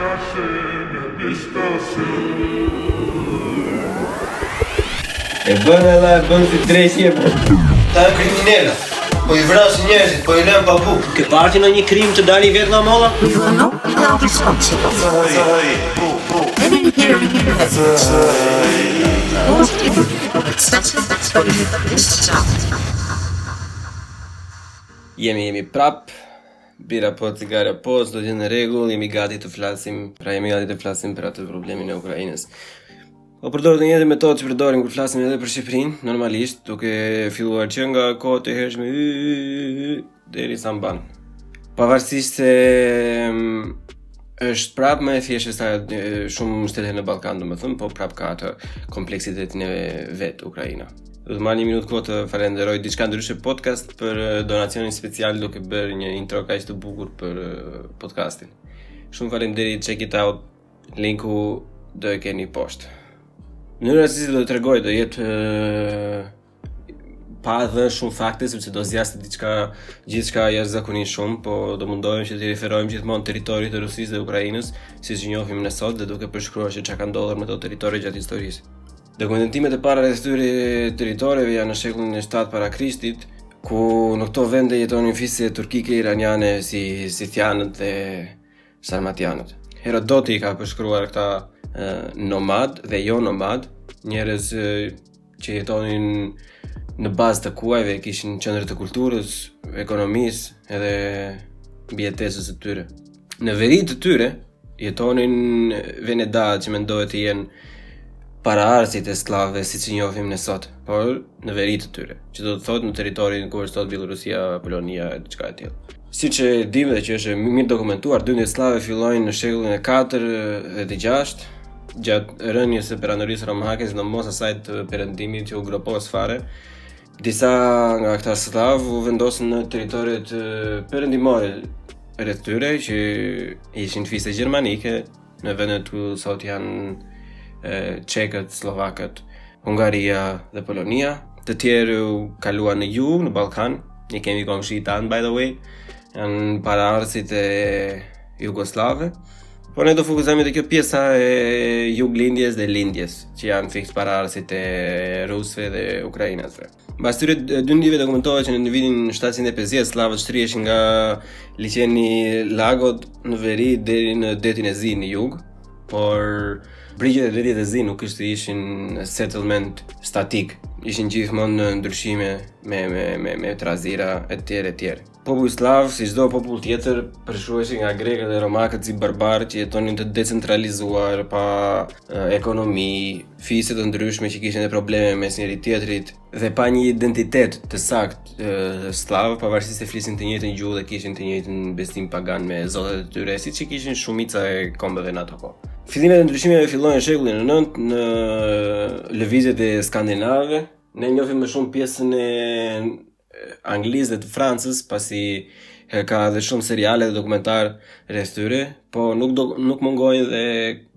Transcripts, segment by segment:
E bën edhe e bën si drejtje. Ta e kriminella, po I vrasin njerëzit, po I lën pa bukë. Ke parti në një krim të dali vetë nga molla? We will not allow responsible. Any hearing Jemi prap, bira po, cigare po, s'do t'jenë në rregull, jemi gati të flasim për atë problemin e Ukrainës. Po përdorë një metodë që përdorim kur flasim edhe për Shqipërinë, normalisht, duke filluar që nga kohët e hershme deri sa mban. Pavarësisht se është prap më e thjeshtë sa shumë shtete në Ballkan, domethënë, po prap ka atë kompleksitetin e vet Ukraina. Do të marr një minutë kohë të falenderoj diçka ndryshe podcast për donacionin special duke bërë një intro kaq të bukur për podcastin. Shumë faleminderit, check it out. Linku do e keni poshtë. Mënyra se si do të tregoj do jetë pa dhënë shumë fakte sepse do zjasë gjithçka jashtëzakonisht shumë, po do mundohem që të referojmë gjithmonë territorit të Rusisë dhe Ukrainës, siç i njohim ne sot, dhe duke përshkruar se çka ka ndodhur me ato territori gjatë historisë. Dokumentimet e para rreth këtyre territoreve janë në shekullin e 7 para Krishtit, ku në këto vende jetonin fisë turkike iraniane si Scythianët dhe Sarmatianët. Herodoti ka përshkruar këta nomad dhe jo nomad, njerëz që jetonin në bazë të kuajve, kishin qendër të kulturës, ekonomisë edhe mbijetesës së tyre. Në veri të tyre jetonin venedat që mendohet të jenë paraardhësit e slavëve siç i njohim ne sot, por në veri të tyre, që do të thotë në territorin ku është sot Bielorusia, Polonia e diçka e tillë. Siç e dimë dhe që është mirë dokumentuar, dyndjet slave fillojnë në shekullin e 4 dhe të 6, gjatë rënies së perandorisë romake, sidomos asaj të perëndimit që u gropos fare. Disa nga këta slav u vendosën në territoret perëndimore rreth tyre, që ishin fisë gjermanike, në vendet ku sot janë Çekët, Slovakët, Hungaria dhe Polonia. Të tjerë u kaluan në jug, në Ballkan. Ne kemi komshi tanë, by the way, janë paraardhësit e jugoslave. Po ne do fokusohemi te kjo pjesa e juglindjes dhe lindjes, që janë fiks paraardhësit e rusëve dhe ukrainasve. Mbas tyre dyndjeve dokumentohet që në vitin 750 slavët shtriheshin nga liçeni lagot në veri deri në detin e zi në jug, por brigjet e detit e zi nuk ishin settlement statik, ishin gjithmonë në ndryshime me trazira etj. Populli slav, si çdo popull tjetër, përshkruheshin nga grekët dhe romakët si barbarë që jetonin të decentralizuar, pa ekonomi, fisë të ndryshme që kishin edhe probleme mes njëri tjetrit dhe pa një identitet të saktë slav, pavarësisht se flisin të njëjtën gjuhë dhe kishin të njëjtën besim pagan me zotat e tyre, siç kishin shumica e kombeve në ato kohë. Fillimet e ndryshimeve fillojnë në shekullin e 9 në lëvizjet e skandinavëve. Ne njohim më shumë pjesën e Anglisë dhe të Francës, pasi ka dhe shumë seriale dhe dokumentar rreth tyre, po nuk mungojnë dhe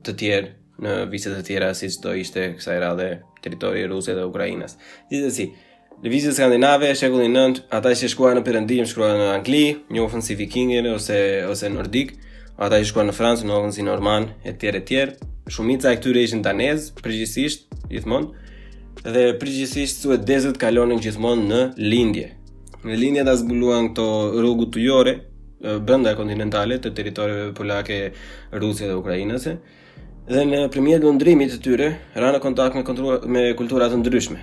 të tjerë në vizet të tjera, siç do ishte kësaj radhe territori ruse dhe Ukrainës. Gjithsesi, lëvizjet skandinave, shekulli 9, ata që shkuan në perëndim shkruan në angli, njohën si vikingë ose nordik. Ata që shkuan në Francë njohën si norman etj. Shumica e këtyre ishin danez, përgjithsisht gjithmonë, dhe përgjithsisht suedezët kalonin gjithmonë në lindje. Në lindje ata zbuluan këto rrugë ujore brenda kontinentale të territoreve polake, ruse dhe ukrainase, dhe nëpërmjet lundrimit të tyre ranë në kontakt me kultura të ndryshme.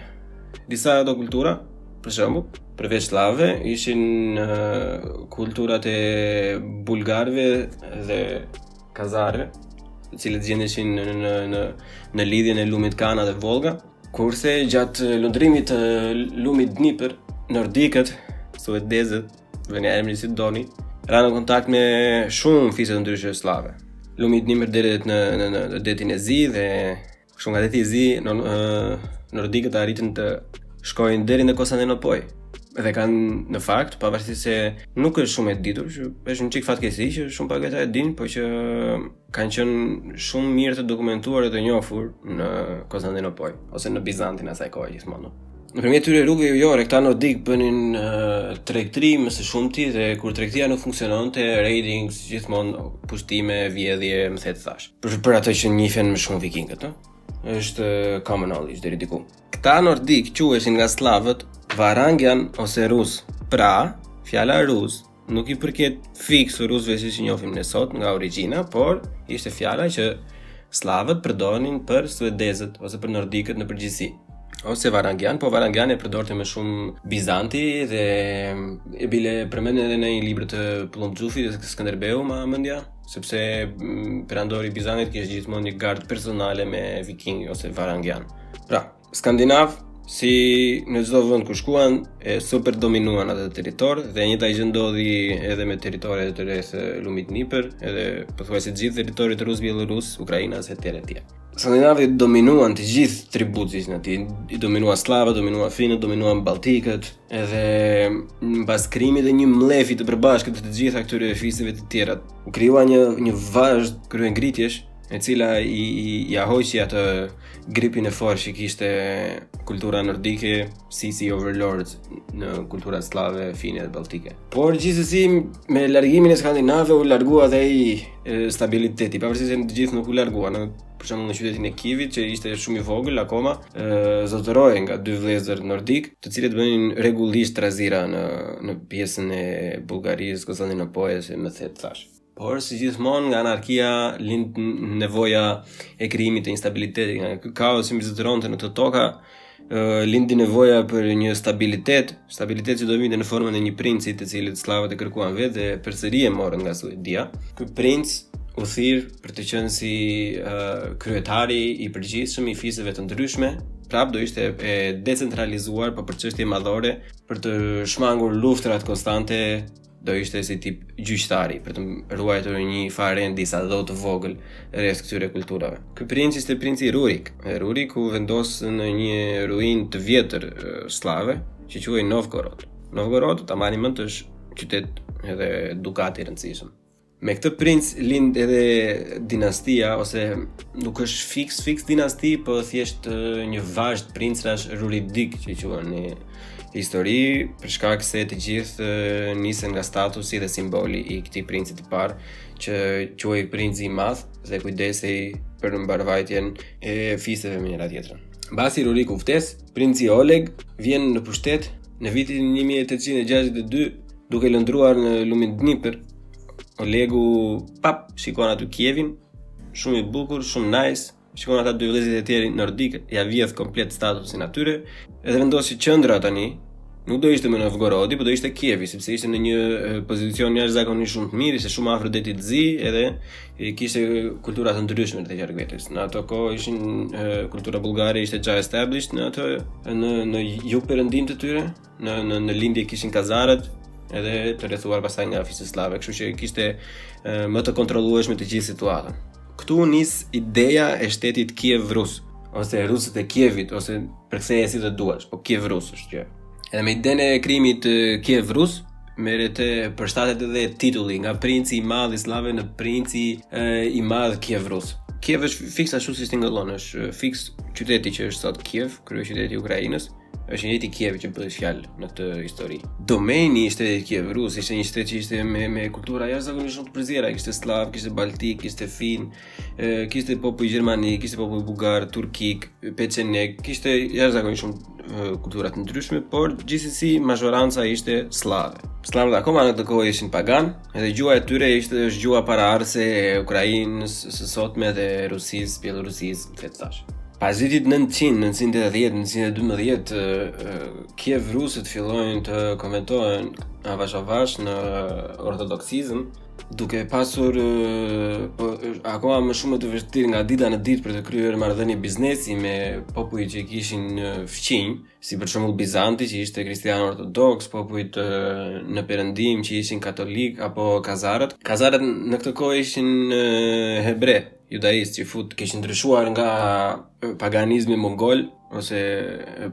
Disa ato kultura, për shembull, përveç slavëve, ishin kulturat e bulgarëve dhe kazarëve, të cilët gjendeshin në lidhjen e lumit Kana dhe Volga, kurse gjatë lundrimit të lumit Dnipër, nordikët, suedezët, vënë emrin si doni, ranë në kontakt me shumë fisë të ndryshme slave. Lumi Dnipër deri në detin e zi dhe kështu nga deti i zi, nordikët arritën të shkojnë deri në Konstantinopoj. Dhe kanë në fakt, pavarësisht se nuk është shumë e ditur, që është një çik fatkeqësi që shumë pak ata e dinë, por që kanë qenë shumë mirë të dokumentuar dhe të njohur në Konstantinopoj ose në Bizantin asaj kohe gjithmonë. Nëpërmjet këtyre rrugëve ujore, këta nordik bënin tregtri më së shumti dhe kur tregtia nuk funksiononte, ratings, gjithmonë pushtime, vjedhje, më the të thash. Për ato që njihen më shumë vikingët, është common knowledge deri diku. Këta nordik quheshin nga slavët Varangian ose rus. Pra, fjala rus nuk i përket fiks rusëve siç i njohim ne sot nga origjina, por ishte fjala që slavët përdorin për suedezët ose për nordikët në përgjithësi. Ose Varangian, po Varangian e përdorte më shumë Bizanti dhe e bile përmenden edhe në një libër të Pullumxhufit dhe Skënderbeu ma mendja, sepse perandori Bizantit kishte gjithmonë një gardë personale me viking ose Varangian. Pra, skandinav si në çdo vend ku shkuan e super dominuan atë territor dhe njëjta gjë ndodhi edhe me territoret të rreth lumit Dnipër, edhe pothuajse të gjithë territorit rus, bielorus, ukrainas etj. Skandinavët dominuan të gjithë tributet që ishin aty, i dominuan slavët, dominuan finët, dominuan baltikët, edhe mbas krijimit të një mlefi të përbashkët të gjitha këtyre fisëve të tjera, u krijua një vazhd kryengritjesh e cila i ahoqi atë gripin e fortë që kishte kultura nordike, si overlords në kulturat slave, fine dhe baltike. Por gjithsesi me largimin e skandinavëve u largua dhe ai stabiliteti, pavarësisht se të gjithë nuk u larguan. Për shembull në qytetin e Kievit, që ishte shumë i vogël akoma, zotërohej nga dy vëllezër nordik, të cilët bënin rregullisht trazira në pjesën e Bullgarisë, Konstantinopolës, më the të thash. Por si gjithmonë nga anarkia lind nevoja e krijimit të instabilitetit, nga ky kaos që mbizotëronte në të toka, lindi nevoja për një stabilitet që do vinte në formën e një princi të cilit slavët e kërkuan vetë dhe përsëri e morën nga Suedia. Ky princ u thirr për të qenë si kryetari i përgjithshëm i fisëve të ndryshme. Prap do ishte e decentralizuar, por për çështje madhore, për të shmangur luftrat konstante, do ishte si tip gjyqtari për të ruajtur një farendë disa dhot të vogël rreth këtyre kulturave. Ky princ ishte princi Rurik. Rurik u vendos në një ruinë të vjetër slave që quhej Novgorod. Novgorod, ta marrim mend, është qytet edhe dukat i rëndësishëm. Me këtë princ lind edhe dinastia, ose nuk është fiks dinasti, po thjesht një vazhd princash ruridik që quhen në histori, për shkak se të gjithë nisen nga statusi dhe simboli i këtij princi të parë, që quhej princi i madh dhe kujdesej për mbarvajtjen e fisëve me njëra tjetrën. Mbasi Rurik u vdes, princi Oleg vjen në pushtet në vitin 1862, duke lëndruar në lumin Dnipër. Olegu shikon aty Kievin, shumë i bukur, shumë nice. Shikon ata dy vëllezërit e tjerë nordik, ja vjedh komplet statusin atyre, edhe vendosi qendra tani nuk do ishte më Novgorodi, por do ishte Kievi, sepse ishte në një pozicion jashtëzakonisht shumë të mirë, ishte shumë afër detit të zi, edhe kishte kultura të ndryshme të qark vetes. Në ato kohë ishin kultura bullgare ishte gjë established në jug perëndim të tyre, në lindje kishin kazarët, edhe të rrethuar pastaj nga fisë slave, kështu që kishte më të kontrollueshme të gjithë situatën. Këtu nis ideja e shtetit Kiev rus, ose rusët e Kievit, ose përktheje si të duash, po Kiev rus është gjë. Edhe me idenë e krijimit Kiev rus, merret përshtatet edhe titulli nga princi i madh i slavëve në princi i madh Kiev rus. Kiev është fiks ashtu si tingëllon, është fiks qyteti që është sot Kiev, kryeqyteti i Ukrainës. Është një i Kiev që bëhet fjalë në këtë histori. Domeni i shtetit Kiev rus ishte një shtet që ishte me kultura jashtëzakonisht shumë të përzierë, kishte slav, kishte baltik, kishte fin, kishte popull gjermanik, kishte popull bugar, turkik, pečenek, kishte jashtëzakonisht shumë kultura të ndryshme, por gjithsesi mazhoranca ishte slave. Slavët akoma në këtë kohë ishin pagan, edhe gjuha e tyre është gjuha paraardhëse e Ukrainës së sotme dhe Rusisë, Bielorusisë, të thash. Pas vitit 980, 912, Kiev rusët fillojnë të konvertohen avash në ortodoksizëm, duke pasur akoma më shumë të vështirë nga dita në ditë për të kryer marrëdhënie biznesi me popujt që kishin fqinj, si për shembull Bizanti që ishte kristian ortodoks, popujt në perëndim që ishin katolik apo kazarët. Kazarët në këtë kohë ishin hebre, judaistë që kishin ndryshuar nga paganizmi mongol ose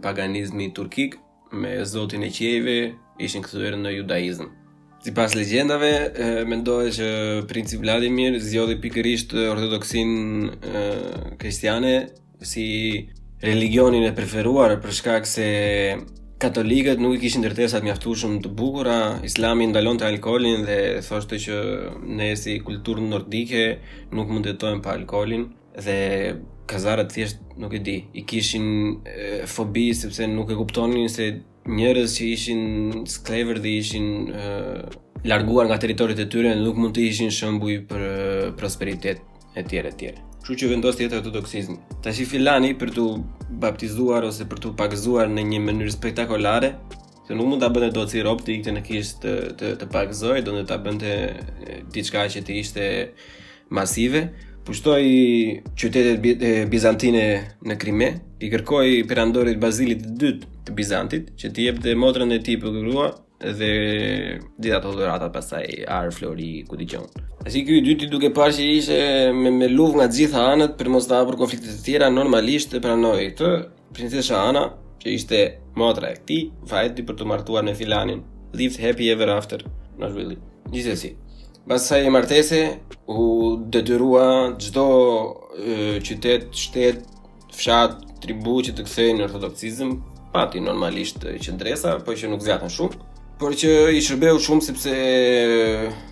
paganizmi turkik me zotin e qiejve, ishin kthyer në judaizëm. Sipas legjendave, mendohet që princi Vladimir zgjodhi pikërisht ortodoksin kristiane si religionin e preferuar për shkak se katolikët nuk i kishin ndërtesat mjaftueshëm të bukura, Islami ndalonte alkoolin dhe thoshte që ne si kulturë nordike nuk mund të jetojmë pa alkoolin dhe kazarët thjesht nuk e di, i kishin fobi sepse nuk e kuptonin se njerëz që ishin sklever dhe ishin larguar nga territorit e tyre nuk mund të ishin shembuj për prosperitet etj. Kështu që vendos të jetë ortodoksizmi. Tash filani për t'u baptizuar ose për t'u pagëzuar në një mënyrë spektakolare, se nuk mund ta bënte dot si rob të ikte në kishë të pagëzoj, do të ta bënte diçka që të ishte masive. Pushtoi qytetet bizantine në Krime, i kërkoi perandorit Bazilit të dytë të Bizantit që t'i jepte motrën e tij për grua dhe dita të dhuratat pastaj ar, flori, ku diqon. Tash ky i dyti duke parë që ishte me luvë nga të gjitha anët për mos të hapur konflikte të tjera, normalisht e pranoi këtë. Princesha Ana, që ishte motra e këtij, vajti për të martuar me filanin. Lived happy ever after, not really. Gjithsesi, pas kësaj martese u detyrua çdo qytet, shtet, fshat, tribu që të kthehej në ortodoksizëm, pati normalisht qendresa, por që nuk zgjatën shumë. Por që i shërbeu shumë sepse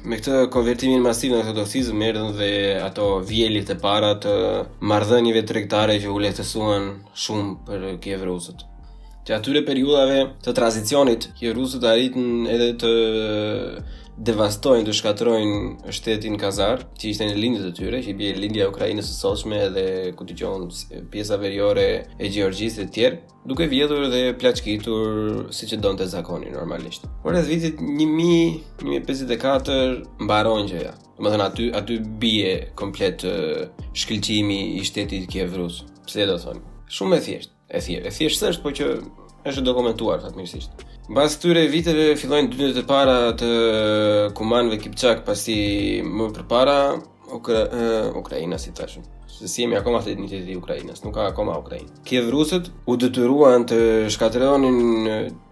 me këtë konvertimin masiv në ortodoksizëm erdhën dhe ato vjelit e para të marrëdhënieve tregtare që u lehtësuan shumë për kievrusët. Që atyre periudhave të tranzicionit, kievrusët arritën edhe të devastojnë, të shkatrojnë shtetin kazar, që ishte në lindjet e tyre, që i bie lindja e Ukrainës së sotshme edhe ku diqon pjesa veriore e Gjeorgjisë e tjerë, duke vjedhur dhe plaçkitur siç e donte zakoni normalisht. Por rreth vitit 1054 mbaron gjëja. Domethënë aty bie komplet shkëlqimi i shtetit kievrus. Pse do thoni? Shumë e thjeshtë, por që është dokumentuar fatmirësisht. Mbas këtyre viteve fillojnë dytjet e para të kumanëve Kipçak, pasi më përpara Ukraina, si thashëm. Se si jemi akoma të identiteti i Ukrainës, nuk ka akoma Ukrainë. Kievrusët u detyruan të shkatërronin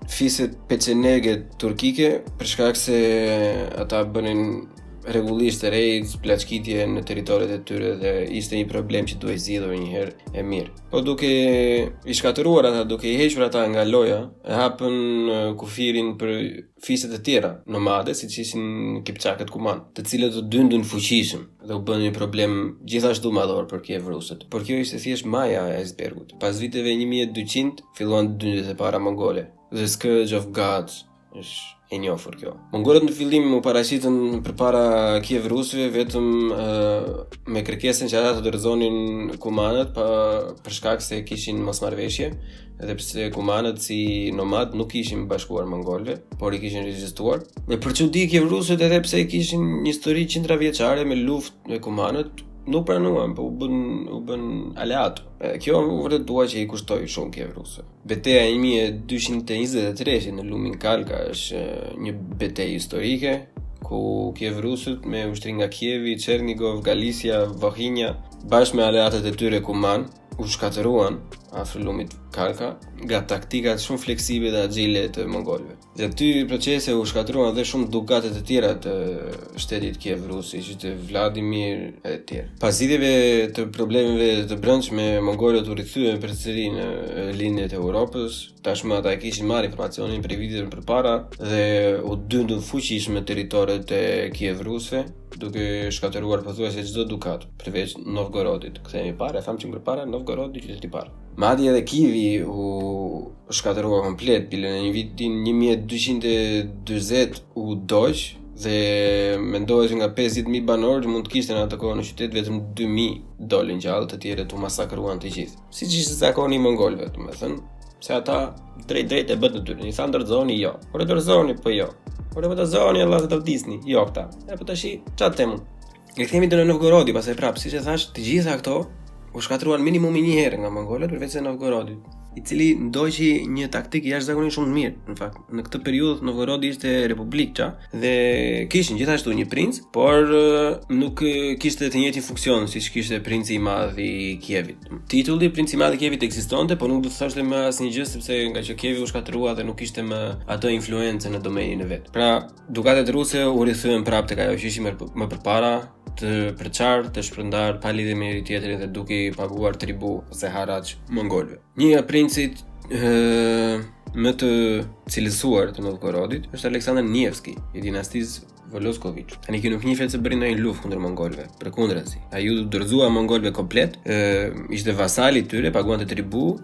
fiset peçenege turkike për shkak se ata bënin rregullisht rejt, plaçkitje në territoret e tyre dhe ishte një problem që duhej zgjidhur një herë e mirë. Po duke i shkatëruar ata, duke i hequr ata nga loja, e hapën kufirin për fiset e tjera nomade, siç ishin Kipçakët kuman, të cilët u dyndën fuqishëm dhe u bën një problem gjithashtu madhor për kievrusët. Por kjo ishte thjesht maja e icebergut. Pas viteve 1200 filluan dyndjet e para mongole. The Scourge of Gods është e njohur kjo. Mongolët në fillim u paraqitën përpara kievrusëve vetëm me kërkesën që ata të dorëzonin kumanët për shkak se kishin mosmarrveshje, edhe pse kumanët si nomad nuk kishin bashkuar mongolëve, por i kishin rezistuar. Dhe për çudi kievrusët, edhe pse kishin një histori qindravjeçare me luftë me kumanët, nuk pranuan, po u bën aleat. Kjo vërtet dua që i kushtoi shumë kievrusëve. Betejë e 1223 në lumin Kalka është një betejë historike ku kievrusët me ushtri nga Kievi, Chernigov, Galicia, Vohina, bashkë me aleatët e tyre kuman, u shkatëruan afër lumit Kalka nga taktikat shumë fleksible dhe agjile të mongolëve. Dhe aty procese u shkatëruan edhe shumë dukatet e tjera të shtetit kievrus, si ishte Vladimir e të tjerë. Pas zgjidhjeve të problemeve të brendshme, mongolët u rikthyen përsëri në lindjet e Europës. Tashmë ata kishin marrë informacionin prej viteve përpara dhe u dyndën fuqishëm në territoret e kievrusëve, duke shkatëruar pothuajse çdo dukat, përveç Novgorodit. Kthehemi para, thamë që përpara Novgorodi qyteti i parë. Madje edhe Kijevi u shkatërua komplet, bile në një vitin 1240 u doq dhe mendohet që nga 50.000 banorë mund të kishte në atë kohë në qytet vetëm 2.000 dolin gjallë, të tjerët u masakruan të gjithë. Siç ishte zakoni i mongolëve, domethënë, se ata drejt e bën të tyre. I thanë dorëzoni, jo. Por e dorëzoni, po jo. Por e dorëzoni, Allah të vdisni, jo këta. Po tash çfarë temu? Ne kthehemi te Novgorodi, pastaj prapë, siç e thash, të gjitha këto u shkatruan minimum një herë nga mongolët përveç Novgorodit, i cili ndoqi një taktik jashtëzakonisht shumë të mirë. Në fakt, në këtë periudhë Novgorodi ishte republikë dhe kishin gjithashtu një princ, por nuk kishte të njëjtin funksion siç kishte princi i madh i Kievit. Titulli princi i madh i Kievit ekzistonte, por nuk do të thoshte më asnjë gjë sepse nga që Kievi u shkatrua dhe nuk kishte më atë influencë në domenin e vet. Pra, dukatet ruse u rikthyen prapë tek ajo që ishte më përpara, të përçar, të shpërndar pa lidhje me njëri tjetrin dhe duke i paguar tribu ose haraç mongolëve. Një nga princit më të cilësuar të Novgorodit është Aleksandr Nevski, i dinastisë Voloskovic. Tani kjo nuk njihet se bëri ndonjë luftë kundër mongolëve, përkundrazi. Ai u dorëzua mongolëve komplet, ishte vasali i tyre, paguante tribu,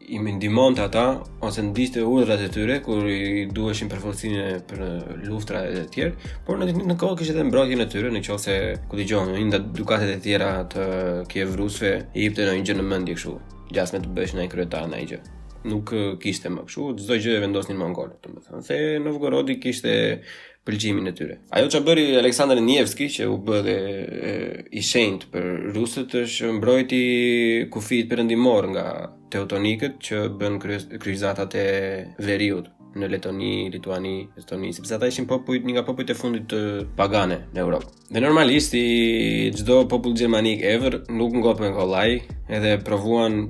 i ndihmonte ata ose ndiqte urdhrat e tyre kur i duheshin përforcinë për luftra e tjerë, por në kohë kishte edhe mbrojtjen e tyre nëse ku dëgjon nga dukatet e tjera të Kiev rusëve i jepte ndonjë gjë në mendje kështu, gjasme të bësh ndonjë kryetar ndonjë gjë. Nuk kishte më kështu, çdo gjë e vendosnin mongolët, domethënë se Novgorodi kishte pëlqimin e tyre. Ajo që bëri Aleksandr Nevski, që u bë dhe i shenjtë për rusët, është mbrojti kufijt perëndimor nga teutonikët që bën kryqëzatat e veriut në Letoni, Lituani, Estoni, sepse ata ishin një nga popujt e fundit të pagane në Europë. Dhe normalisht çdo popull gjermanik ever nuk ngopen kollaj, edhe provuan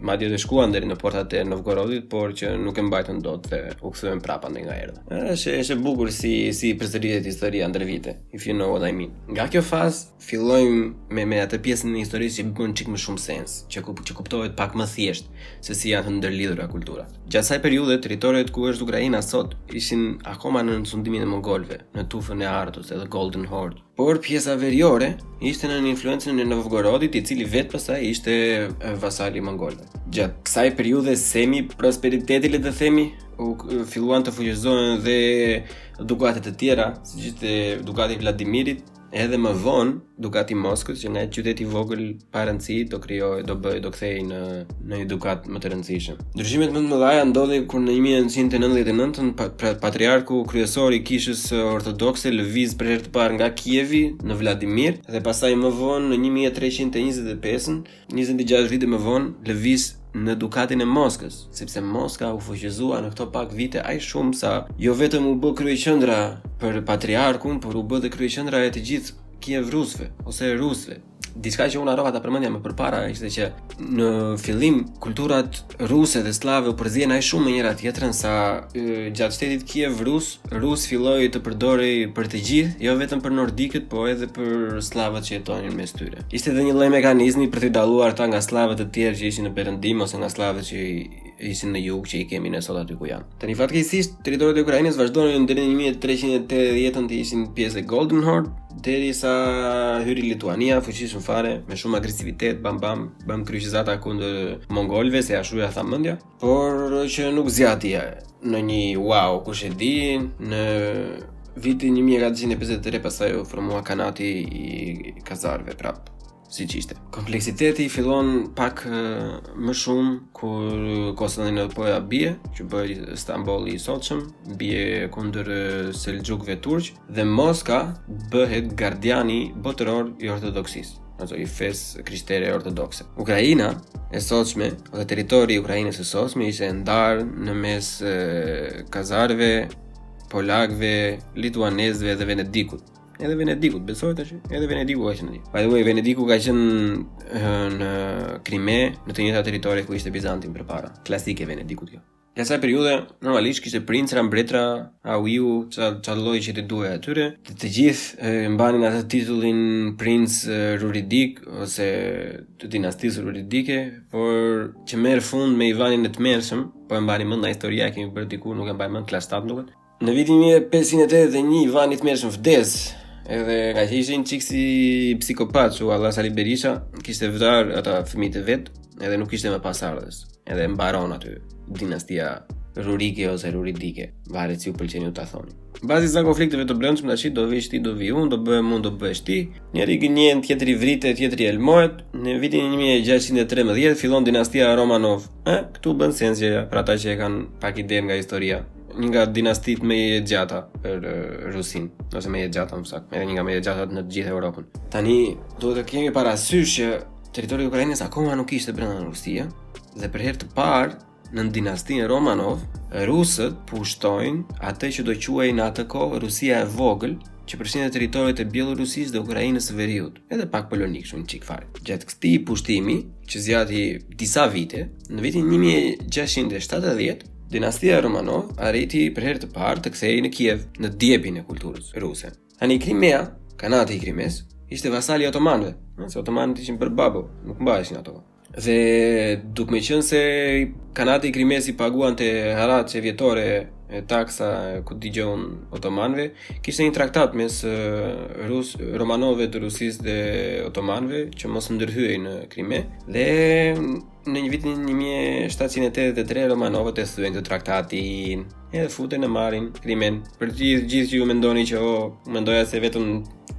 madje dhe shkuan deri në portat e Novgorodit, por që nuk e mbajtën dot dhe u kthyen prapa nga erdha. Është bukur si përsëritet historia ndër vite, if you know what I mean. Nga kjo fazë fillojmë me atë pjesën e historisë që bën çik më shumë sens, që kuptohet pak më thjesht se si janë të ndërlidhura kulturat. Gjatë asaj periudhe, territoret ku është Ukraina sot ishin akoma në sundimin e mongolëve, në tufën e Artus edhe Golden Horde. Por pjesa veriore ishte në influencën e Novgorodit, i cili vetë pastaj ishte vasali i mongolëve. Gjatë kësaj periudhe semi-prosperiteti, le të themi, filluan të fuqizohen dhe dukatet e tjera, siç ishte dukati i Vladimirit, edhe më vonë dukati i Moskës, që nga qyteti i vogël pa rëndësi do kthehej në një dukat më të rëndësishëm. Ndryshimet më të mëdha ndodhin kur në 1999 patriarku kryesor i kishës ortodokse lëviz për herë të parë nga Kievi në Vladimir dhe pastaj më vonë në 1325, 26 vite më vonë, lëviz në dukatin e Moskës, sepse Moska u fuqizua në këto pak vite aq shumë sa jo vetëm u bë kryeqendra për patriarkun, por u bë dhe kryeqendra e të gjithë Kiev rusëve ose rusëve. Diçka që unë harrova ta përmendja më përpara ishte që në fillim kulturat ruse dhe slave u përzihen aq shumë me njëra tjetrën sa gjatë shtetit Kiev rus filloi të përdorej për të gjithë, jo vetëm për nordikët, po edhe për slavët që jetonin mes tyre. Ishte edhe një lloj mekanizmi për të dalluar ta nga slavët e tjerë që ishin në perëndim ose nga slavët që ishin në jug që i kemi ne sot aty ku janë. Tani fatkeqësisht territoriet e Ukrainës vazhdonin deri në 1380 të ishin pjesë e Golden Horde, derisa hyri Lituania fuqishëm fare me shumë agresivitet, bam kryqëzata kundër mongolëve, se ashtu ja tha mendja, por që nuk zgjati në një wow, kush e di, në vitin 1453 pastaj u formua kanati i kazarëve prap. Siç ishte. Kompleksiteti fillon pak më shumë kur Konstantinopola bie, që bëri Stambolli i sotshëm, bie kundër selxhukëve turq dhe Moska bëhet gardiani botëror i ortodoksisë, ose i fesë krishtere ortodokse. Ukraina e sotshme, ose territori i Ukrainës së sotshme ishte ndarë në mes kazarëve, polakëve, lituanezëve dhe venedikut. Edhe Venedikut, besoj tash, edhe Venediku ka qenë. By the way, Venediku ka qenë në Krime, në të njëjta territori ku ishte Bizanti më përpara. Klasike Venedikut kjo. Në asaj periudhe, normalisht kishte princra, mbretra, auiu, çfarë lloji që të duhej atyre. Të gjithë mbanin atë titullin princ Ruridik ose të dinastisë Ruridike, por që merr fund me Ivanin e Tmerrshëm, po e mbani mend nga historia, kemi bërë diku, nuk e mbaj mend, klas 7 duket. Në vitin 1581 Ivani i Tmerrshëm vdes. Edhe nga që ishte një qik si psikopat që Allah Sali Berisha kishte vrar ata fëmijët e vet, edhe nuk ishte më pasardhës. Edhe mbaron aty dinastia Rurike ose Ruridike, varet si u pëlqen ju ta thoni. Bazi sa konflikteve të brendshme tash do vi ti, do vi unë, do bëhem unë, do bëhesh ti. Njëri gënjen, tjetri vritet, tjetri elmohet. Në vitin 1613 fillon dinastia Romanov. Këtu bën sens gjëja për ata që e kanë pak ide nga historia. Një nga dinastit më e gjata për Rusin, ose më e gjata më saktë, edhe një nga më e gjatat në të gjithë Europën. Tani duhet të kemi parasysh që territori i Ukrainës akoma nuk ishte brenda Rusisë, dhe për herë të parë në dinastinë Romanov, rusët pushtojnë atë që do quajnë atë kohë Rusia e vogël, që përfshin territoret e Bielorusisë dhe Ukrainës së Veriut, edhe pak polonik shumë çik fare. Gjatë këtij pushtimi, që zgjati disa vite, në vitin 1670 dinastia Romanov arriti për herë të parë të kthehej në Kiev, në djepin e kulturës ruse. Tani Krimea Kanati i Krimes ishte vasali i otomanëve, se otomanët ishin për babo, nuk mbaheshin ato. Dhe duke me qenë se Kanati i Krimes i paguante harace vjetore e taksa ku digjon otomanëve, kishte një traktat mes romanove të Rusisë dhe otomanëve që mos ndërhyej në Krime dhe në një vitin 1783 romanovët e thyen këtë traktatin edhe futen e marrin Krimen. Për gjithë që ju mendoni që mendoja se vetëm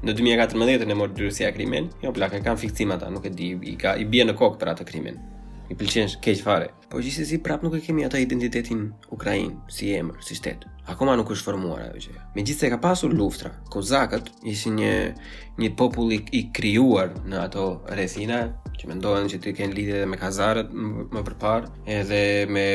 në 2014 e mori Rusia Krimen, jo plak, kanë fiksim ata, nuk e di, i bie në kokë për atë Krimen. I pëlqen keq fare. Po gjithsesi prap nuk e kemi atë identitetin Ukrainë si emër, si shtet. Akoma nuk është formuar ajo gjë. Megjithëse ka pasur luftra, kozakët ishin një popull i krijuar në ato rrethina që mendohen që të kenë lidhje me kazarët më përpara, edhe me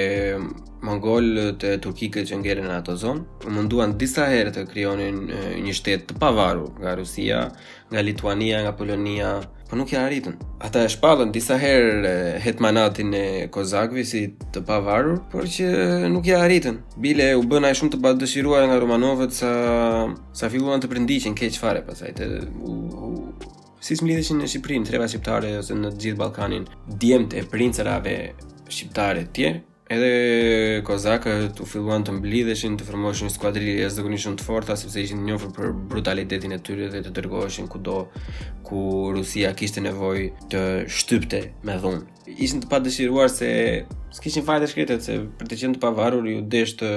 mongolët e turkikët që ngelen në ato zonë. Munduan disa herë të krijonin një shtet të pavarur nga Rusia, nga Lituania, nga Polonia, po nuk ja arritën. Ata e shpallën disa herë hetmanatin e kozakëve si të pavarur, por që nuk ja arritën. Bile u bën ai shumë të padëshiruar nga romanovët sa filluan të prindiqen keq fare pastaj si smlidheshin në Shqipëri, në treva shqiptare ose në gjithë Ballkanin, djemtë e princerave shqiptare të tjerë. Edhe kozakët u filluan të mblidheshin, të formoshin skuadrille jashtëzakonisht shumë të forta sepse ishin të njohur për brutalitetin e tyre dhe të dërgoheshin kudo ku Rusia kishte nevojë të shtypte me dhunë. Ishin të padëshiruar se s'kishin fare të shkretet, se për të qenë të pavarur ju desh të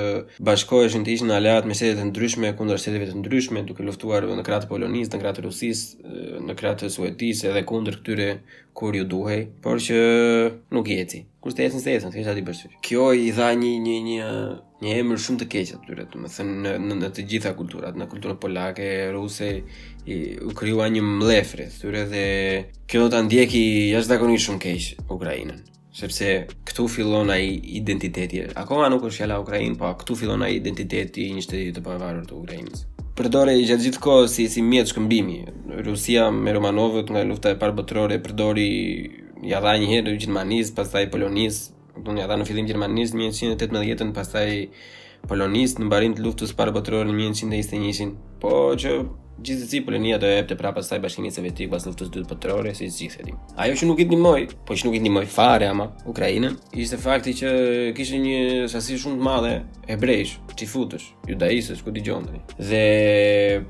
bashkoheshin, të ishin aleat me shtetet e ndryshme kundër shteteve të ndryshme, duke luftuar në krah të Polonisë, në krah të Rusisë, në krah të Suedisë edhe kundër këtyre kur ju duhej, por që nuk eci. Kur të ecën, thjesht aty bësh. Kjo i dha një emër shumë të keq atyre, domethënë në të gjitha kulturat, në kulturën polake, ruse, u krijua një mllef rreth tyre dhe kjo do ta ndjeki jashtëzakonisht shumë keq Ukrainën. Sepse këtu fillon ai identiteti. Akoma nuk është fjala Ukrainë, po këtu fillon ai identiteti i një shteti të pavarur të Ukrainës. Përdorej gjatë gjithë kohës si mjet shkëmbimi. Rusia me romanovët nga lufta e parë botërore përdori, ja dha një herë Gjermanisë, pastaj Polonisë, ja dha në fillim Gjermanisë në 1918-ën, pastaj Polonisë në mbarim të luftës parë botërore në 1921-ën, po që gjithsesi Polonia do jepte prapë pastaj Bashkimit Sovjetik pas luftës së dytë botërore, si gjithë e dim. Ajo që nuk i ndihmoi, po që nuk i ndihmoi fare ama Ukrainën, ishte fakti që kishte një sasi shumë të madhe hebrejsh, çifutësh, judaistësh, ku dëgjon tani. Dhe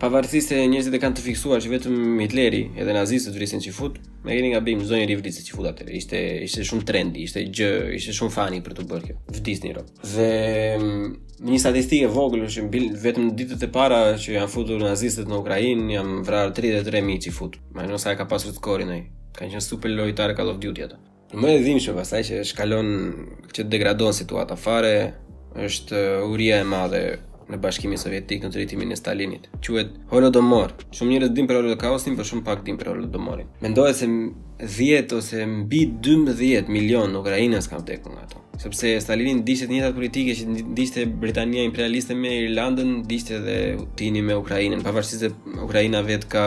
pavarësisht se njerëzit e kanë të fiksuar që vetëm Hitleri edhe nazistët vrisin çifut, me keni gabim, çdo njeri vrisë çifut atëherë. Ishte shumë trendi, ishte shumë fani për të bërë kjo. Vdisnin rrok. Dhe një statistikë e vogël është vetëm në ditët e para që janë futur nazistët në Ukrainë, janë vrarë 33.000 çifut. Imagjino sa ka pasur skorin ai. Kanë qenë super lojtarë Call of Duty ata. Më e dhimbshme pastaj që shkalon që degradon situata fare, është uria e madhe në Bashkimin Sovjetik në drejtimin e Stalinit. Quhet Holodomor. Shumë njerëz dinë për Holokaustin, por shumë pak dinë për Holodomorin. Mendohet se 10 ose mbi 12 milion ukrainës kanë vdekur nga ato. Sepse Stalini ndiqte të njëjtat politike që ndiqte Britania imperialiste me Irlandën, ndiqte edhe Putini me Ukrainën, pavarësisht se Ukraina vet ka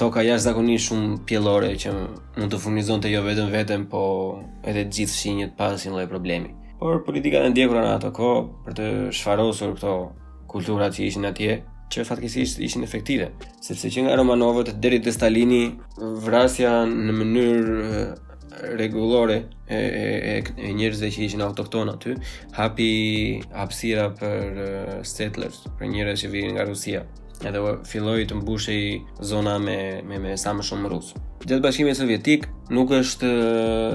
toka jashtëzakonisht shumë pjellore që mund të furnizonte jo vetëm veten, po edhe të gjithë fshinjët pa asnjë lloj problemi. Por politika e ndjekur në ato kohë për të shfarosur këto kulturat që ishin atje, që fatkeqësisht ishin efektive, sepse që nga Romanovët deri te Stalini vrasja në mënyrë rregullore e njerëzve që ishin autokton aty, hapi hapësira për settlers, për njerëz që vinin nga Rusia. Edhe filloi të mbushej zona me sa më shumë rus. Gjatë Bashkimit Sovjetik nuk është,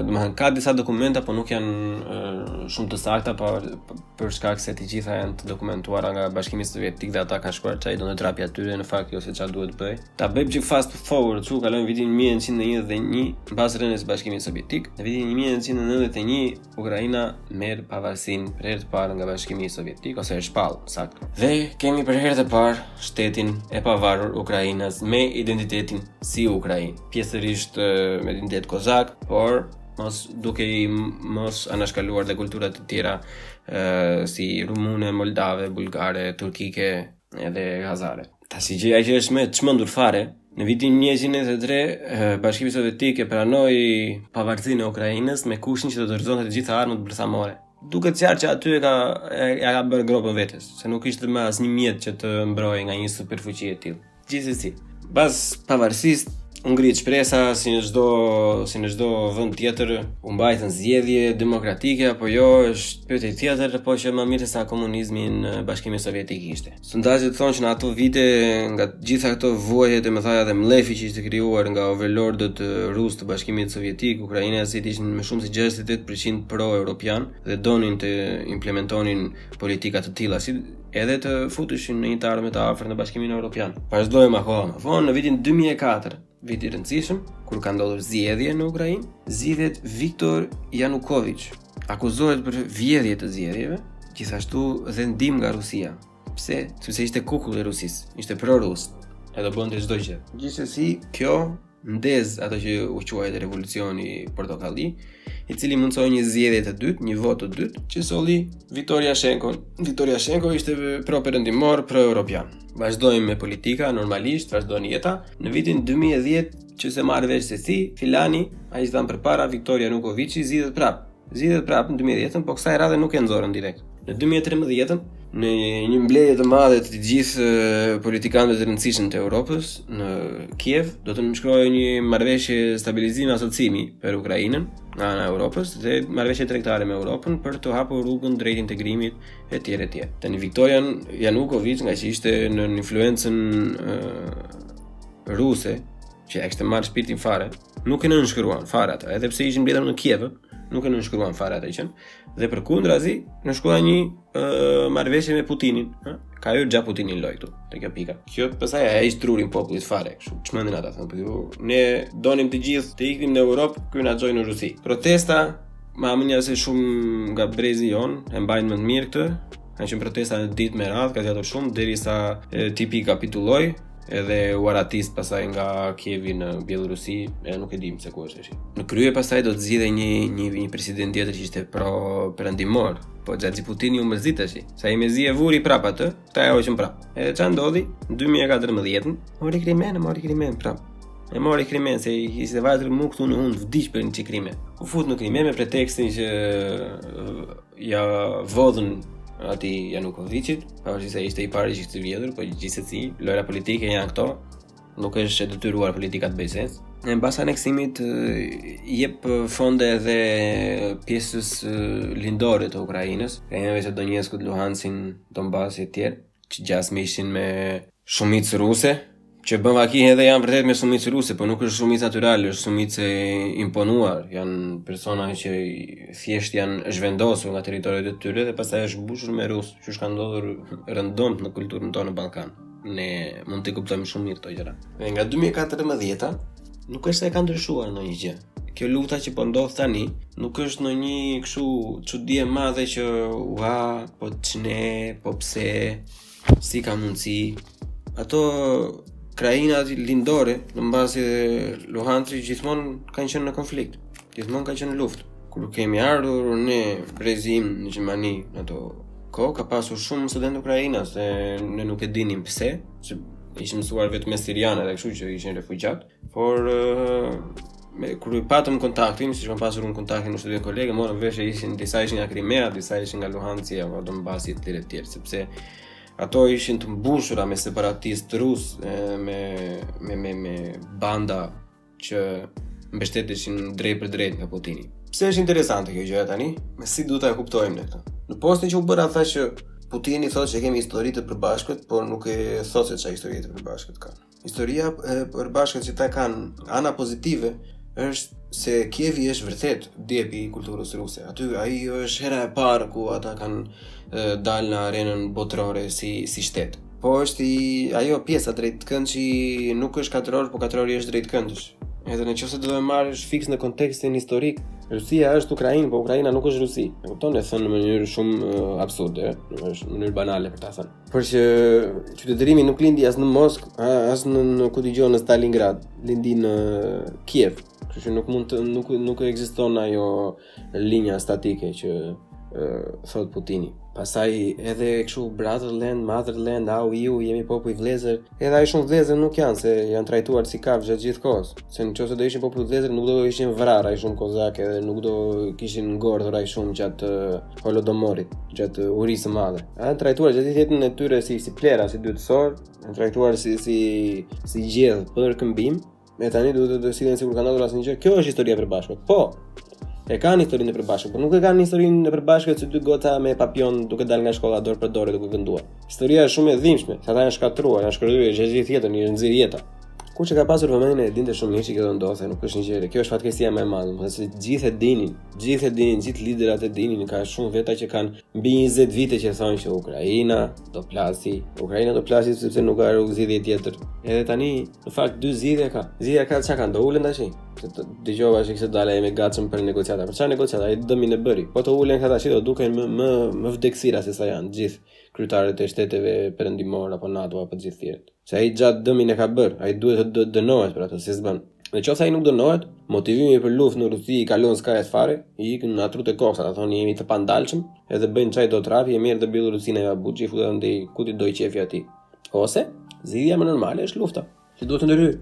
domethënë ka disa dokumenta, po nuk janë shumë të sakta, për shkak se të gjitha janë të dokumentuara nga Bashkimi Sovjetik dhe ata kanë shkruar çfarë do të trapi atyre në fakt ose çfarë duhet bëj. Ta bëjmë çik fast forward, çu kalojmë vitin 1991, mbas rënies së Bashkimit Sovjetik. Në vitin 1991 Ukraina merr pavarësinë për herë të parë nga Bashkimi Sovjetik, ose e shpall, saktë. Dhe kemi për herë të parë shtetin e pavarur Ukrainës me identitetin si Ukrainë. Pjesërisht me identitet kozak, por duke i mos anashkaluar dhe kulturat të tjera si rumune, moldave, bulgare, turkike edhe hazare. Tash gjëja që është më çmendur fare, në vitin 1993 Bashkimi Sovjetik e pranoi pavarësinë e Ukrainës me kushin që do të dorëzonte të gjitha armët bërthamore. Duket qartë që aty ja ka bërë gropën vetes, se nuk ishte më asnjë mjet që të mbrojë nga një superfuqi e tillë. Gjithsesi, Bas pavarësisë u ngrit shpresa si në çdo vend tjetër, u mbajtën zgjedhje demokratike apo jo, është pyetje tjetër, po që më mirë sa komunizmi në Bashkimin Sovjetik ishte. Sondazhet thonë që në ato vite nga gjitha këto vuajtje të mëdha dhe mlefi që ishte krijuar nga overlordët rus të Bashkimit Sovjetik, ukrainasit ishin më shumë se 68% pro-europian dhe donin të implementonin politika të tilla si edhe të futeshin në një të ardhme të afërt në Bashkimin Evropian. Vazhdojmë akoma. Vonë në vitin 2004, viti i rëndësishëm, kur ka ndodhur zgjedhje në Ukrainë, zgjidhet Viktor Yanukovych. Akuzohet për vjedhje të zgjedhjeve, gjithashtu dhe ndihmë nga Rusia. Pse? Sepse ishte kukull i Rusisë, ishte pro-rus. Edhe bënte çdo gjë. Gjithsesi, kjo ndez ato që u quajtë revolucioni portokalli, i cili mundsoi një zgjedhje të dytë, një votë të dytë, që solli Viktor Yashchenko. Viktor Yashchenko ishte pro-perëndimor, pro-europian. Vazhdojmë me politika, normalisht, vazhdoni jeta. Në vitin 2010, që se marrë veç se si, filani, ai që dhan përpara Viktor Yanukovychi zgjidhet prapë në 2010, po kësaj radhe nuk e nxorën direkt. Në 2013, në një mbledhje të madhe të gjithë politikanëve të rëndësishëm të Europës në Kiev, do të nënshkrohej një marrëveshje stabilizimi asociimi për Ukrainën nga ana e Europës dhe marrëveshje tregtare me Europën për të hapur rrugën drejt integrimit etj. Tani Viktor Yanukovych, nga që ishte në influencën ruse, që e kishte marrë shpirtin fare, nuk e nënshkruan fare atë, edhe pse ishin mbledhur në Kiev, nuk e nënshkruan fare atë gjën. Dhe përkundrazi, nënshkruan një marrëveshje me Putinin, ka hyrë gjatë Putinin loj këtu, te kjo pika. Kjo pastaj ai trurin popullit fare, kështu. Çmendin ata thonë, po ne donim të gjithë të iknim në Europë, ky na xhoi në Rusi. Protesta, ma mënja se shumë nga brezi jon, e mbajnë më të mirë këtë. Kanë qenë protesta në ditë me radhë, ka zgjatur shumë derisa tipi kapitulloi. Edhe u aratist pasaj nga Kievi në Bielorusi, nuk e dim se ku është. Në krye pasaj do të zgjidhej një president tjetër që ishte pro-perëndimor, po Xhaxhi Putini u mërziteshi. Sa i mezi e vuri prap atë, ta e hoqën prap. Edhe çfarë ndodhi? Në 2014, mori krimen prap. E mori krimen se ishte vajtur mu këtu në hund vdiq për një çik krimen. U fut në krimen me pretekstin që ja vodhën ati Yanukovychit, pavarësisht se ishte i pari që ishte vjedhur, po gjithsesi lojra politike janë këto, nuk është e detyruar politika të bëjë sens. Në mbas aneksimit jep fonde edhe pjesës lindore të Ukrainës, rajoneve të Donetskut, Luhanskut, Donbas e tjerë, që gjasme ishin me shumicë ruse, që bën vaki edhe janë vërtet me shumicë ruse, po nuk është shumicë natyrale, është shumicë imponuar, janë persona që thjesht janë zhvendosur nga territoriet e tyre dhe pastaj është mbushur me rus, që ka ndodhur rëndomt në kulturën tonë në Ballkan. Ne mund të kuptojmë shumë mirë këto gjëra. Dhe nga 2014 nuk është se ka ndryshuar ndonjë gjë. Kjo lufta që po ndodh tani nuk është ndonjë kështu çudi e madhe që ua, po ç'ne, po pse, si ka mundsi. Ato krajinat lindore, në mbasi Luhanski, gjithmonë kanë qenë në konflikt, gjithmonë kanë qenë në luftë. Kur kemi ardhur ne brezim në Gjermani në ato kohë, ka pasur shumë studentë ukrainas dhe ne nuk e dinim pse, që ishim mësuar vetëm me sirianë dhe kështu që ishin refugjat, por kur i patëm kontaktin, siç kam pasur unë kontaktin me studentë kolegë, morëm vesh se disa ishin nga Krimea, disa ishin nga Luhanski apo Donbasi etj, sepse ato ishin të mbushura me separatistë rus, me banda që mbështeteshin drejt për drejt nga Putini. Pse është interesante kjo gjë tani? Me si duhet ta kuptojmë ne këtë? Në postin që u bëra tha që Putini thotë se kemi histori të përbashkët, por nuk e thotë se çfarë histori të përbashkët kanë. Historia e përbashkët që ta kanë ana pozitive është se Kievi është vërtet djepi i kulturës ruse. Aty ai është hera e parë ku ata kanë dalë në arenën botërore si shtet. Po është ajo pjesa drejt kënd që nuk është katror, po katrori është drejt këndësh. Edhe nëse do të marrësh fiks në kontekstin historik, Rusia është Ukrainë, po Ukraina nuk është Rusi. E kupton? E thënë në mënyrë shumë absurde, është në mënyrë banale për ta thënë. Por që qytetërimi nuk lindi as në Moskë, as në ku dëgjon në Stalingrad, lindi në Kiev. Kështu që nuk ekziston ajo linja statike që thot Putini. Pastaj edhe kështu brotherland, motherland, au iu, jemi popull i vlezër. Edhe ai shumë vlezër nuk janë, se janë trajtuar si kafshë gjatë gjithë kohës. Se nëse do ishin popull i vlezër, nuk do ishin vrarë ai shumë kozak, edhe nuk do kishin ngordhur ai shumë gjatë Holodomorit, gjatë urisë së madhe. Janë trajtuar gjatë jetën e tyre si plera, si dytësor, janë trajtuar si gjedh për këmbim. E tani duhet të sillen sikur kanë ndodhur asnjë gjë. Kjo është historia e përbashkët. Po, e kanë historinë e përbashkët, por nuk e kanë historinë e përbashkët se dy gota me papion duke dalë nga shkolla dorë për dorë duke kënduar. Historia është shumë e dhimbshme, se ata janë shkatruar, janë shkruar gjithë jetën, janë nxirr jeta. Kush e ka pasur vëmendjen e dinte shumë mirë që kjo do ndodhte, nuk është një gjë. Kjo është fatkeqësia më e madhe, se gjithë e dinin, gjithë liderat e dinin, ka shumë veta që kanë mbi 20 vite që thonë që Ukraina do plasi sepse nuk ka zgjidhje tjetër. Edhe tani, në fakt dy zgjidhje ka. Zgjidhja ka çka do ulen tash. Dëgjova se kishte dalë me gatshëm për negociata. Për çfarë negociata? Ai dëmin e bëri. Po të ulen këta tash do duken më vdeksira se sa janë gjithë kryetarët e shteteve perëndimor apo NATO apo të gjithë tjerët. Se ai gjatë dëmin e ka bër, ai duhet të dënohet për atë, si s'bën. Nëse ai nuk dënohet, motivimi për luftë në Rusi i kalon skajet fare, i ikën në atrut e koksa, thonë jemi të pandalshëm, edhe bëjnë çaj do trafi, e mirë të mbyllë Rusinë e Abuxhi, futën ndej ku ti doj qefi aty. Ose zgjidhja më normale është lufta, që duhet të ndërhyj.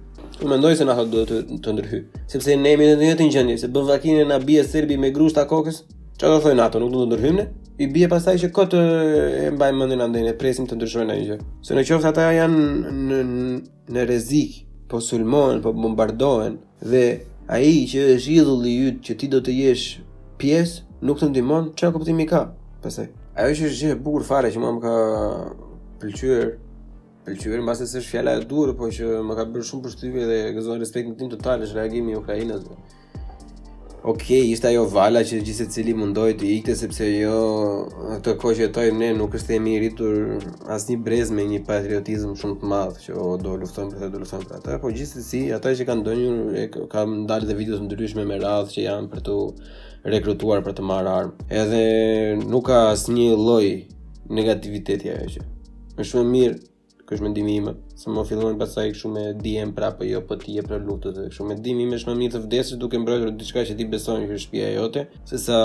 Unë mendoj se NATO duhet të ndërhyj, sepse ne jemi në një gjendje, se bën vakinë na bie Serbi me grushta kokës. Çfarë do thoj NATO, nuk do të ndërhyjmë ne? I bie pastaj që kot e mbajmë mendin andaj, ne presim të ndryshojnë ai gjë. Se në qoftë ata janë në rrezik, po sulmohen, po bombardohen dhe ai që është idhulli yt që ti do të jesh pjesë, nuk të ndihmon, çfarë kuptimi ka? Pastaj ajo që është gjë e bukur fare që mua më ka pëlqyer mbase se është fjala e dur, po që më ka bërë shumë përshtypje dhe gëzon respektin tim total është reagimi i Ukrainës. Okej, ishte ajo vala që gjithë secili mundoi të ikte sepse jo ato kohë që jetojmë ne nuk është themi i rritur asnjë brez me një patriotizëm shumë të madh që do luftojmë për ata, po gjithsesi ata që kanë ndonjë kanë dalë dhe video të ndryshme me radhë që janë për të rekrutuar për të marrë armë. Edhe nuk ka asnjë lloj negativiteti ajo që. Është shumë mirë. Ky është mendimi im. Se më fillon pastaj kështu me DM prapë jo po ti je për luftën. Kështu mendimi im është më mirë të vdesësh duke mbrojtur diçka që ti beson që është shtëpia jote, sesa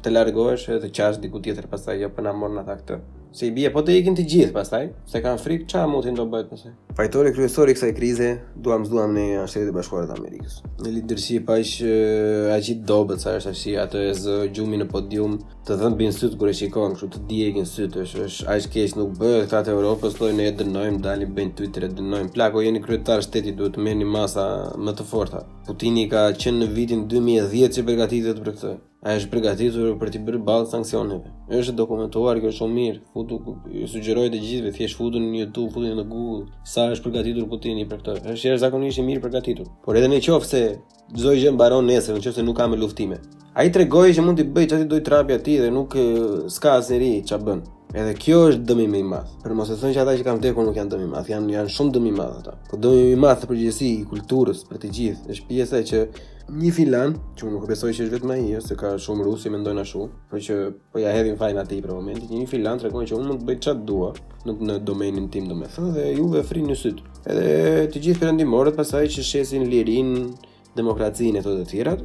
të largohesh e të qash diku tjetër pastaj jo po na morën ata këtë. Se i bie po të ikin të gjithë pastaj, se kanë frikë çfarë mutin do bëhet pastaj. Fajtori kryesor i kësaj krize duam në Shtetet e Bashkuara të Amerikës. Në leadership aq i dobët sa është tash atë zë gjumi në podium, të dhëmbin syt kur e shikon, kështu të djegin syt, është aq keq nuk bëhet këta të Evropës, thonë ne e dënojmë, dalin bëjnë Twitter e dënojmë. Plako jeni kryetar shteti duhet të merrni masa më të forta. Putini ka qenë në vitin 2010 që përgatitet për këtë. Ai është përgatitur për të bërë ballë sanksioneve. Është dokumentuar kjo shumë mirë. Ju sugjeroj të gjithëve thjesht futuni në YouTube, futuni në Google sa është përgatitur Putini për këtë. Është jashtëzakonisht i mirë përgatitur. Por edhe nëse çdo gjë mbaron nesër, nëse nuk ka me luftime. Ai tregoi që mund të bëj çati doj trapi aty dhe nuk s'ka asnjëri ç'a bën. Edhe kjo është dëmi më i madh. Për mos e thënë që ata që kanë vdekur nuk janë dëmi i madh, janë shumë dëmi i madh ata. Po dëmi i madh të përgjithësi i kulturës për të gjithë është pjesa që një filan, që unë nuk besoj që është vetëm ai, se ka shumë rusë që mendojnë ashtu, por që po ja hedhin fajin atij për momentin, që një filan tregon që unë mund të bëj çfarë dua në domenin tim domethënë dhe juve frin në syt. Edhe të gjithë perëndimorët pasaj që shesin lirinë, demokracinë e të tjerat,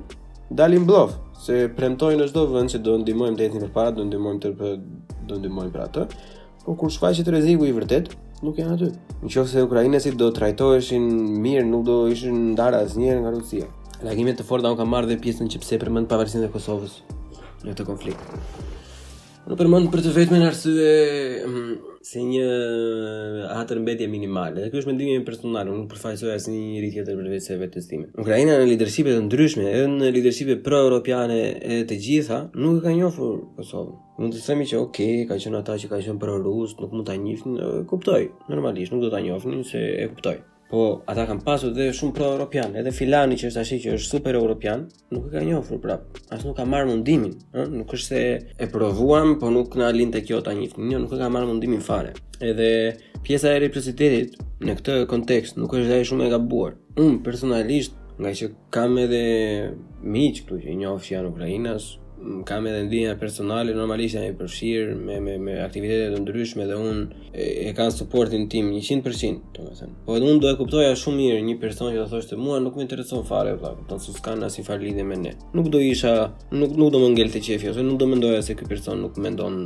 dalin bllov, se premtojnë në çdo vend që do ndihmojmë të ecnin përpara, do ndihmojmë për atë. Po kur shfaqet rreziku i vërtet, nuk janë aty. Nëse ukrainësit do trajtoheshin mirë, nuk do ishin ndarë asnjëherë nga Rusia. Reagimet të forta unë kam marrë dhe pjesën që pse përmend pavarësinë e Kosovës në këtë konflikt. Unë përmend për të vetmen arsye si një hatërmbetje minimale. Dhe ky është mendimi im personal, unë nuk përfaqësoj asnjë njeri tjetër përveç se vetes time. Ukraina në lidershipe të ndryshme, edhe në lidershipe pro-europiane e të gjitha, nuk e ka njohur Kosovën. Mund të themi që okay, ka qenë ata që ka qenë pro-rus, nuk mund ta njihnin, kuptoj. Normalisht nuk do ta njohnin se e kuptoj. Po ata kanë pasur dhe shumë pro-europian, edhe Filani që është tash që është super europian, nuk e ka njohur prap. As nuk ka marrë mundimin, nuk është se e provuam, po nuk na linte kjo ta njihnin. Jo, nuk e ka marrë mundimin fare. Edhe pjesa e reciprocitetit në këtë kontekst nuk është ai shumë e gabuar. Unë personalisht, nga që kam edhe miq këtu që njoh janë Ukrainas, kam edhe ndjenja personale, normalisht jam i përfshirë me aktivitete të ndryshme dhe unë e kam suportin tim 100%, domethënë. Po edhe unë do e kuptoja shumë mirë një person që do thoshte mua nuk më intereson fare, kupton se s'kan asnjë farë lidhje me ne. Nuk do më ngelte qefi ose nuk do mendoja se ky person nuk mendon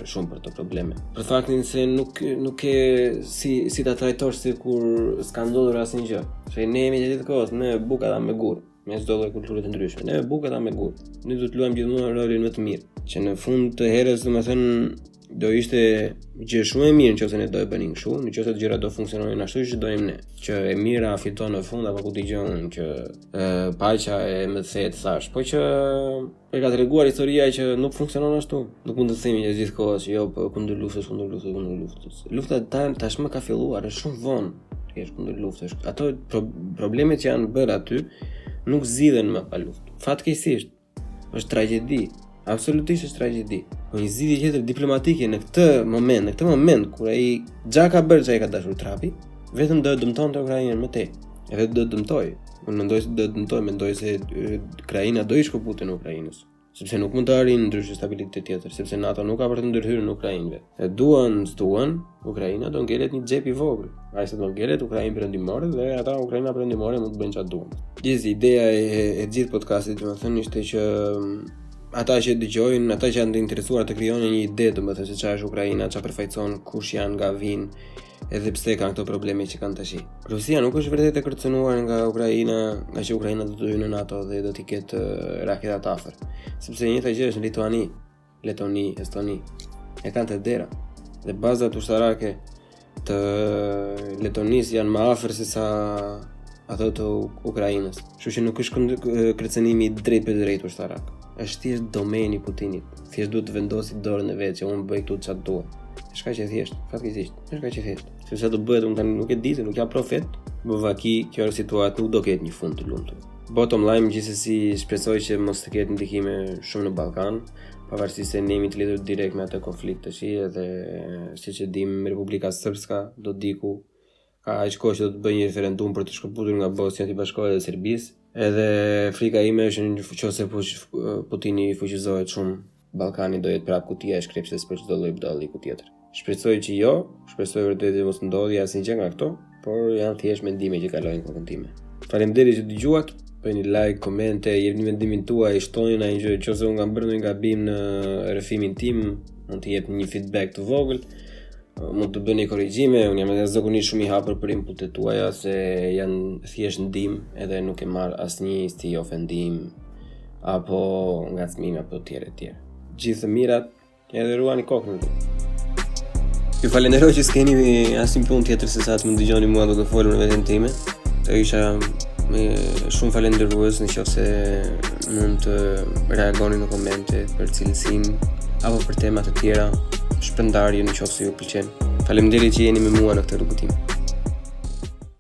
shumë për këto probleme. Për faktin se nuk e si ta trajtosh sikur s'ka ndodhur asnjë gjë. Se ne jemi gjithkohës në buka ta me gur. Me çdo lloj kulture të ndryshme. Ne buka ta me gur. Ne do të luajmë gjithmonë rolin më të mirë. Që në fund të herës, domethënë, do ishte gjë shumë e mirë nëse ne do e bënim kështu, nëse të gjërat do funksionojnë ashtu siç donim ne. Që e mira fiton në fund apo ku dëgjon që paqja e më thet thash, po që e ka treguar historia që nuk funksionon ashtu. Nuk mund të themi që gjithkohës jo kundër luftës. Lufta tashmë ka filluar, është shumë vonë. Është kundër luftës. Ato problemet që janë bërë aty nuk zgjidhen më pa luftë. Fatkeqësisht, është tragjedi. Absolutisht është tragjedi. Po një zgjidhje tjetër diplomatike në këtë moment kur ai xha ka bërë çka i ka dashur trapi, vetëm do të dëmtonte Ukrainën më tej. Edhe do të dëmtoj. Unë mendoj se Ukraina do i shkëputej në Ukrainës. Sepse nuk mund të arrijnë ndryshe stabilitet tjetër, sepse NATO nuk ka për të ndërhyrë në Ukrainë. E duan, Ukraina do ngelet një xhep i vogël. Ai se do ngelet Ukrainë perëndimore dhe ata Ukraina perëndimore mund të bëjnë çfarë duan. Gjithsesi ideja e gjithë podcastit, domethënë, ishte që ata që dëgjojnë, ata që janë të interesuar të krijonin një ide, domethënë se çfarë është Ukraina, çfarë përfaqëson, kush janë, nga vinë, edhe pse kanë këto probleme që kanë tash. Rusia nuk është vërtet e kërcënuar nga Ukraina, nga që Ukraina do të hyjë në NATO dhe do t'i ketë raketat afër. Sepse njëjta gjë është në Lituani, Letoni, Estoni. E kanë të dera. Dhe bazat ushtarake të Letonisë janë më afër se sa ato të Ukrainës. Kështu që nuk është kërcënimi drejt për drejt ushtarak. Është thjesht domeni i Putinit. Thjesht duhet të vendosi dorën e vet që unë bëj këtu çfarë dua. Është kaq e thjeshtë, fatkeqësisht. Është kaq e thjeshtë. Sepse do bëhet, unë tani nuk e di, se nuk jam profet, bovaki kjo situatë nuk do ketë një fund të lumtur. Bottom line, gjithsesi shpresoj që mos të ketë ndikime shumë në Ballkan, pavarësisht se ne jemi të lidhur direkt me atë konflikt tash, edhe siç e dim Republika Srpska do diku ka aq kohë që do të bëjë një referendum për të shkëputur nga Bosnia e Bashkuar dhe Serbisë. Edhe frika ime është nëse Putini fuqizohet shumë, Ballkani do jetë prapë kutia e shkrepsës për çdo lloj budalliku tjetër. Shpresoj që jo, shpresoj vërtet që mos ndodhi asnjë gjë nga këto, por janë thjesht mendime që kalojnë kokën time. Faleminderit që dëgjuat, bëni like, komente, jepni mendimin tuaj, shtoni na një gjë, nëse unë kam bërë ndonjë gabim në rrëfimin tim, mund të jepni një feedback të vogël, mund të bëni korrigjime, unë jam edhe zakonisht shumë i hapur për inputet tuaja se janë thjesht ndihmë edhe nuk e marr asnjë si ofendim apo ngacmim apo tjerë. Gjithë të mirat, edhe ruani kokën. Ju falenderoj që s'keni asnjë punë tjetër se sa të më dëgjoni mua duke folur në veten time. Të isha shumë falendërues nëse mund të reagoni në komente për cilësinë apo për tema të tjera, shpërndarje nëse ju pëlqen. Faleminderit që jeni me mua në këtë rrugëtim.